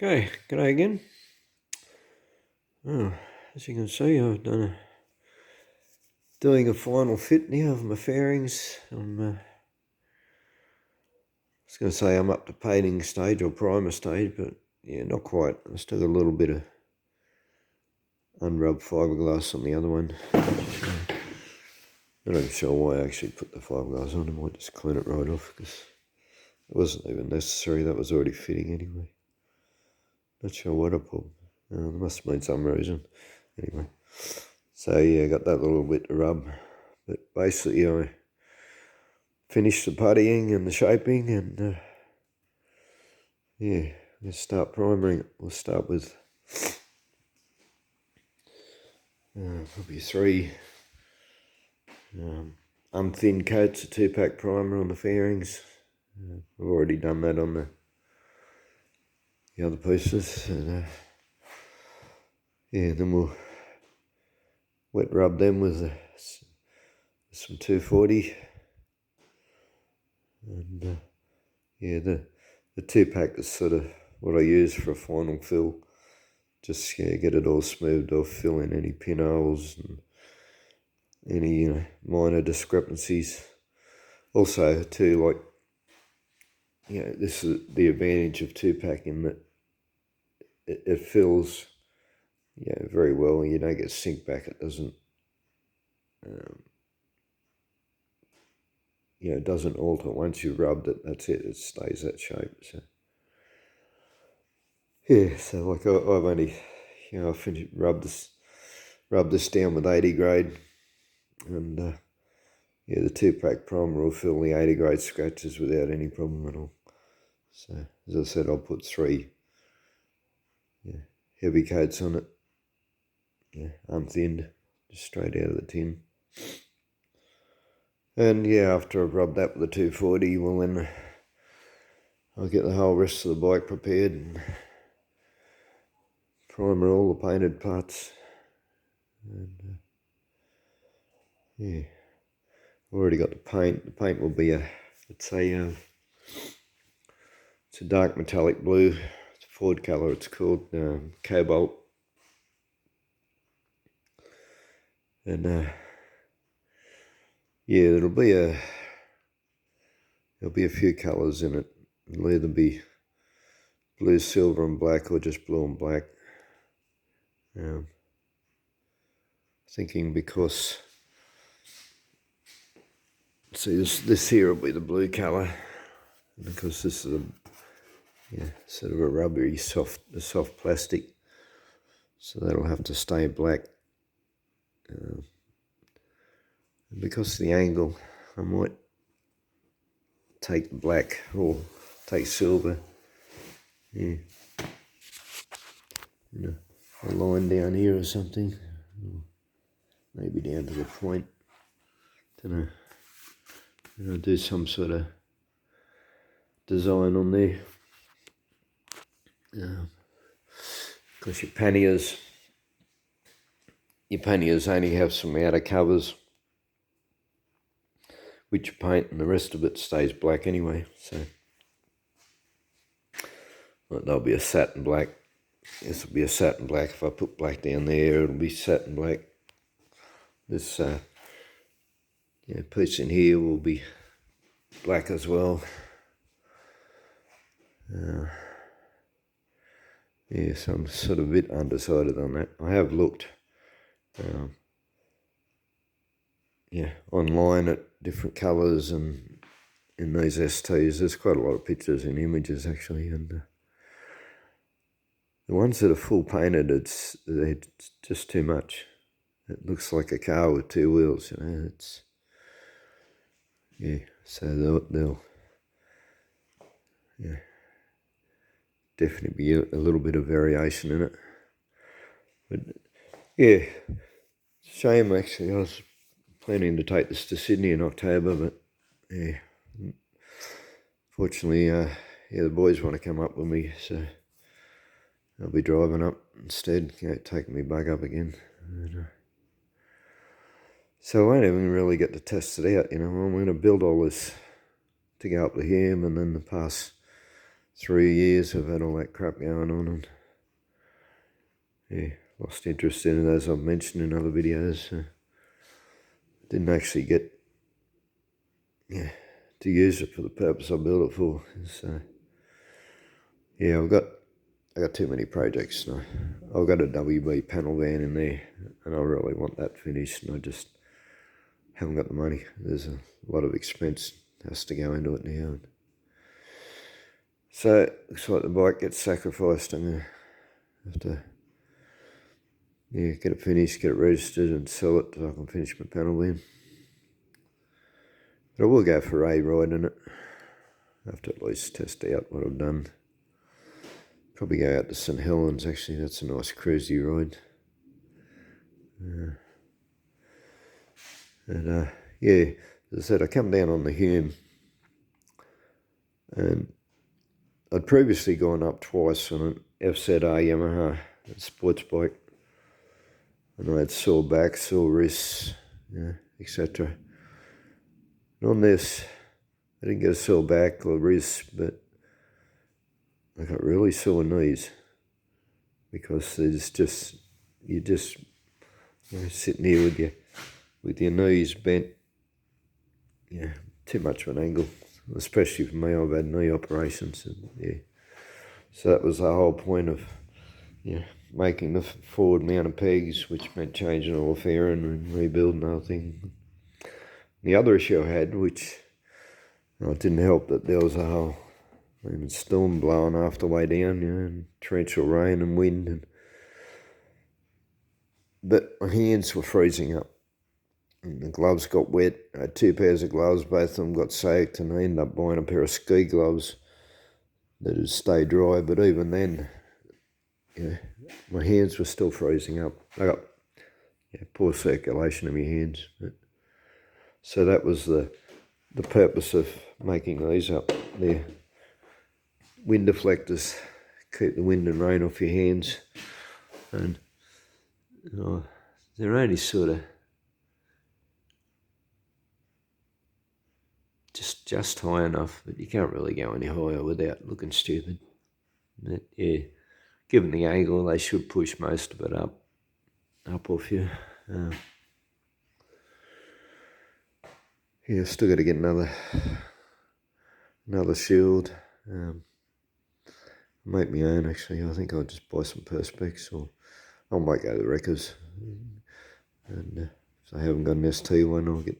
Okay, g'day again. Oh, as you can see, I've doing a final fit now of my fairings. I was going to say I'm up to painting stage or primer stage, but yeah, not quite. I still got a little bit of unrubbed fiberglass on the other one. Not even sure why I actually put the fiberglass on. I might just clean it right off because it wasn't even necessary. That was already fitting anyway. Not sure what I put. There must have been some reason. Anyway, so yeah, I got that little bit to rub. But basically, I finished the puttying and the shaping, and yeah, let's start primering. We'll start with probably 3 unthin coats of 2-pack primer on the fairings. I've already done that on the other pieces, and yeah, then we'll wet rub them with some 240, and yeah, the 2-pack is sort of what I use for a final fill. Just get it all smoothed off, fill in any pinholes and any minor discrepancies. Also, too, like this is the advantage of 2-pack in that it fills very well. You don't get sink back. It doesn't it doesn't alter once you've rubbed it. That's it. It stays that shape. So yeah. So like I've only I finished rub this down with 80 grade, and yeah, the 2-pack primer will fill the 80 grade scratches without any problem at all. So as I said, I'll put 3 heavy coats on it, unthinned, just straight out of the tin. And yeah, after I've rubbed that with the 240, well then I'll get the whole rest of the bike prepared and primer all the painted parts. And yeah, I've already got the paint. The paint will be it's a dark metallic blue. It's a Ford colour. It's called Cobalt. And yeah, there'll be a few colours in it. It'll either be blue, silver and black, or just blue and black. Thinking because, see, this here will be the blue colour, because this is sort of a rubbery soft plastic, so that'll have to stay black. And because of the angle, I might take black or take silver. Yeah, a line down here or something, or maybe down to the point. Don't know. Do some sort of design on there. Because your panniers only have some outer covers which you paint, and the rest of it stays black anyway. So there'll be a satin black. This will be a satin black. If I put black down there, it'll be satin black. This piece in here will be black as well. Yeah, so I'm sort of a bit undecided on that. I have looked online at different colours, and in these STs there's quite a lot of pictures and images actually, and the ones that are full painted, they're just too much. It looks like a car with 2 wheels, it's so they'll definitely be a little bit of variation in it. But yeah, shame actually. I was planning to take this to Sydney in October, but yeah, fortunately, the boys want to come up with me, so I'll be driving up instead, taking me bug up again. So I won't even really get to test it out, I'm going to build all this to go up the hem and then pass 3 years I've had all that crap going on, and yeah, lost interest in it, as I've mentioned in other videos. Didn't actually get to use it for the purpose I built it for. So yeah, I got too many projects now. I've got a WB panel van in there, and I really want that finished, and I just haven't got the money. There's a lot of expense has to go into it now. So looks like the bike gets sacrificed. I'm gonna have to get it finished, get it registered, and sell it so I can finish my panel van. But I will go for a ride in it. I have to at least test out what I've done. Probably go out to St Helens, actually. That's a nice cruisy ride. Yeah, as I said, I come down on the Hume, and I'd previously gone up twice on an FZR Yamaha sports bike, and I had sore back, sore wrists, etc. And on this, I didn't get a sore back or wrist, but I got really sore knees, because there's just, you're sitting here with your knees bent, too much of an angle, especially for me. I've had knee operations, and so that was the whole point of making the forward mounted pegs, which meant changing all the fairing and rebuilding the whole thing. The other issue I had, which it didn't help, that there was a whole storm blowing half the way down, and torrential rain and wind, but my hands were freezing up, and the gloves got wet. I had 2 pairs of gloves, both of them got soaked, and I ended up buying a pair of ski gloves that had stayed dry, but even then, my hands were still freezing up. I got poor circulation in my hands. So that was the purpose of making these up. They're wind deflectors, keep the wind and rain off your hands, and they're only sort of just high enough, but you can't really go any higher without looking stupid. But yeah, given the angle, they should push most of it up off you. Still got to get another shield. Make my own, actually. I think I'll just buy some Perspex, or I might go to the Wreckers. And if I haven't got an ST one, I'll get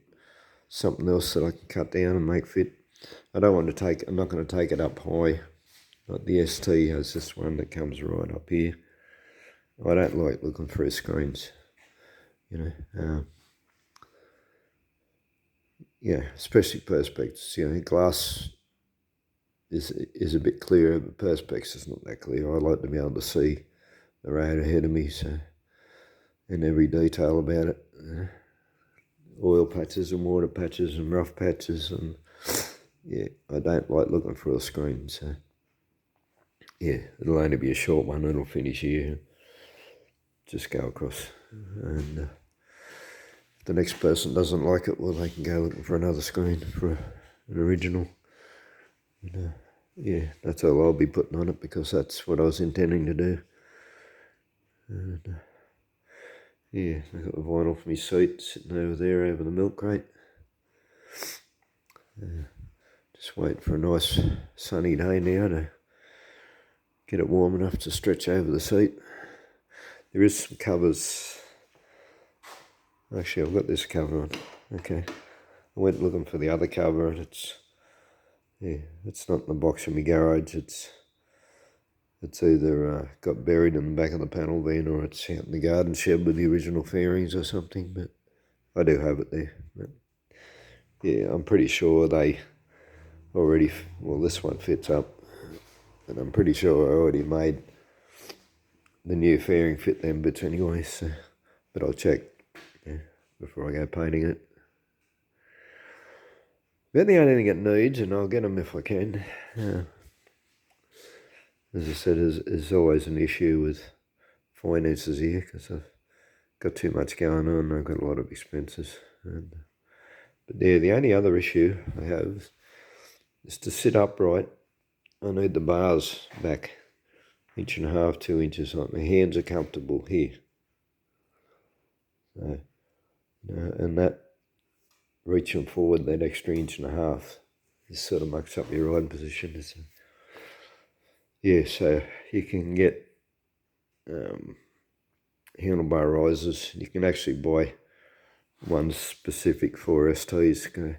something else that I can cut down and make fit. I'm not going to take it up high. Like the ST has this one that comes right up here. I don't like looking through screens, especially Perspex. Glass is a bit clearer, but Perspex is not that clear. I like to be able to see the road ahead of me, and every detail about it. Oil patches and water patches and rough patches, and I don't like looking through a screen. So it'll only be a short one. It'll finish here. Just go across, and if the next person doesn't like it, well, they can go looking for another screen for an original. And, that's all I'll be putting on it, because that's what I was intending to do. And I've got the vinyl for my seat sitting over there over the milk crate. Just wait for a nice sunny day now to get it warm enough to stretch over the seat. There is some covers. Actually, I've got this cover on. Okay. I went looking for the other cover, and it's not in the box in my garage. It's either got buried in the back of the panel van, or it's out in the garden shed with the original fairings or something, but I do have it there. But I'm pretty sure they already, this one fits up, and I'm pretty sure I already made the new fairing fit them bits anyway, so, but I'll check before I go painting it. But the only thing it needs, and I'll get them if I can, as I said, is always an issue with finances here, because I've got too much going on. I've got a lot of expenses. But the only other issue I have is to sit upright I need the bars back 1.5 inches, 2 inches. Like my hands are comfortable here. So, and that reaching forward that extra 1.5 inches is sort of mucks up your riding position. So, yeah, so you can get handlebar risers. You can actually buy ones specific for STs.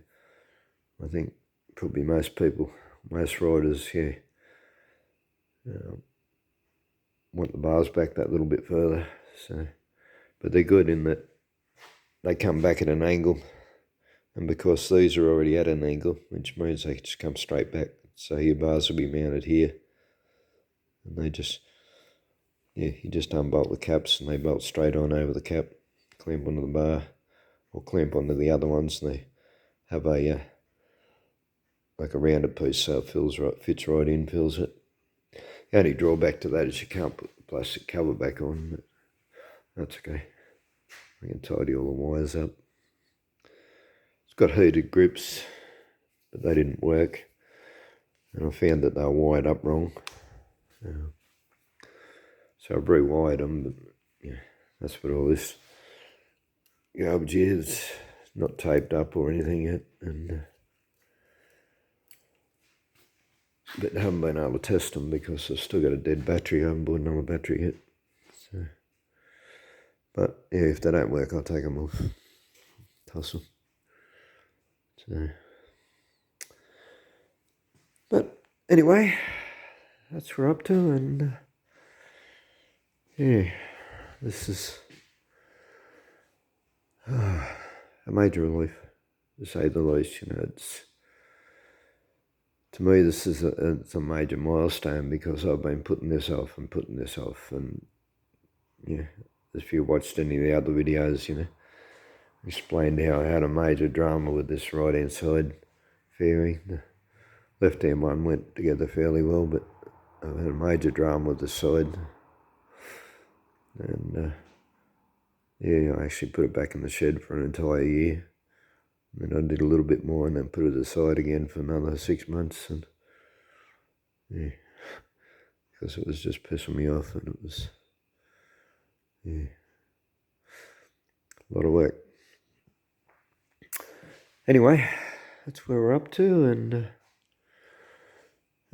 I think probably most riders, want the bars back that little bit further. So, but they're good in that they come back at an angle, and because these are already at an angle, which means they just come straight back. So your bars will be mounted here, and they just, you just unbolt the caps and they bolt straight on over the cap, clamp onto the bar, or clamp onto the other ones, and they have a like a rounded piece so it fits right in, fills it. The only drawback to that is you can't put the plastic cover back on, but that's okay. I can tidy all the wires up. It's got heated grips, but they didn't work, and I found that they were wired up wrong. So I've rewired them, but yeah, that's what all this garbage is. Not taped up or anything yet, and but I haven't been able to test them because I've still got a dead battery. I haven't bought another battery yet. So, but yeah, if they don't work, I'll take them off, toss them. So, but anyway, that's what we're up to, and yeah, this is a major relief, to say the least. It's, to me, this is it's a major milestone because I've been putting this off, and yeah, if you watched any of the other videos, explained how I had a major drama with this right hand side fairing. The left hand one went together fairly well, but I've had a major drama with the side, and yeah, I actually put it back in the shed for an entire year. And then I did a little bit more and then put it aside again for another 6 months, and yeah, because it was just pissing me off, and it was, yeah, a lot of work. Anyway, that's where we're up to, and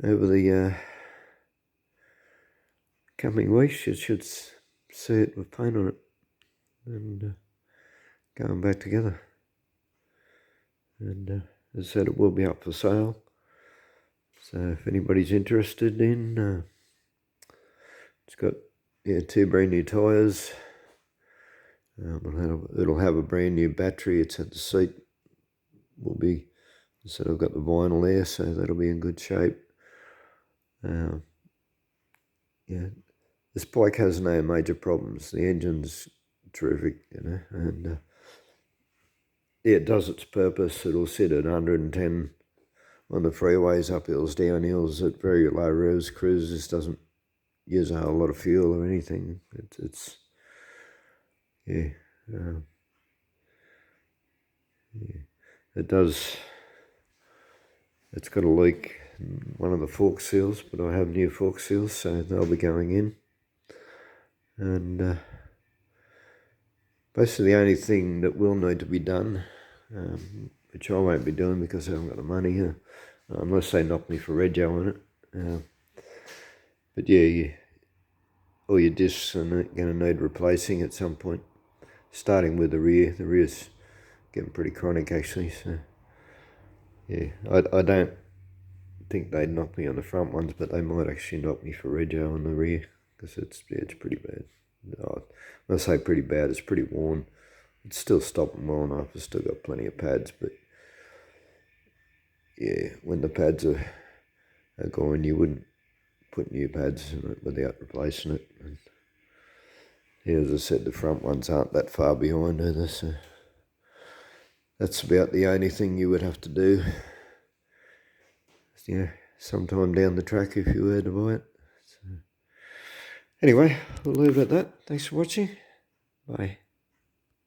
over the coming weeks you should see it with paint on it, and going back together. And as I said, it will be up for sale. So if anybody's interested in, it's got 2 brand new tyres. It'll have a brand new battery. It's at the seat. Will be. So I've got the vinyl there, so that'll be in good shape. Yeah, this bike has no major problems. The engine's terrific, and yeah, it does its purpose. It'll sit at 110 on the freeways, up hills, down hills, at very low revs. Cruises, doesn't use a whole lot of fuel or anything. It's yeah, yeah. It does. It's got a leak in one of the fork seals, but I have new fork seals, so they'll be going in. And basically the only thing that will need to be done, which I won't be doing because I haven't got the money, unless they knock me for rego on it. But yeah, all your discs are going to need replacing at some point, starting with the rear. The rear's getting pretty chronic actually, so yeah, I don't think they'd knock me on the front ones, but they might actually knock me for rego on the rear, because it's pretty bad. When I say pretty bad, it's pretty worn. It's still stopping well enough. I've still got plenty of pads, but yeah, when the pads are gone, you wouldn't put new pads in it without replacing it. And yeah, as I said, the front ones aren't that far behind either, so that's about the only thing you would have to do, sometime down the track if you were to buy it. So, anyway, we'll leave it at that. Thanks for watching. Bye.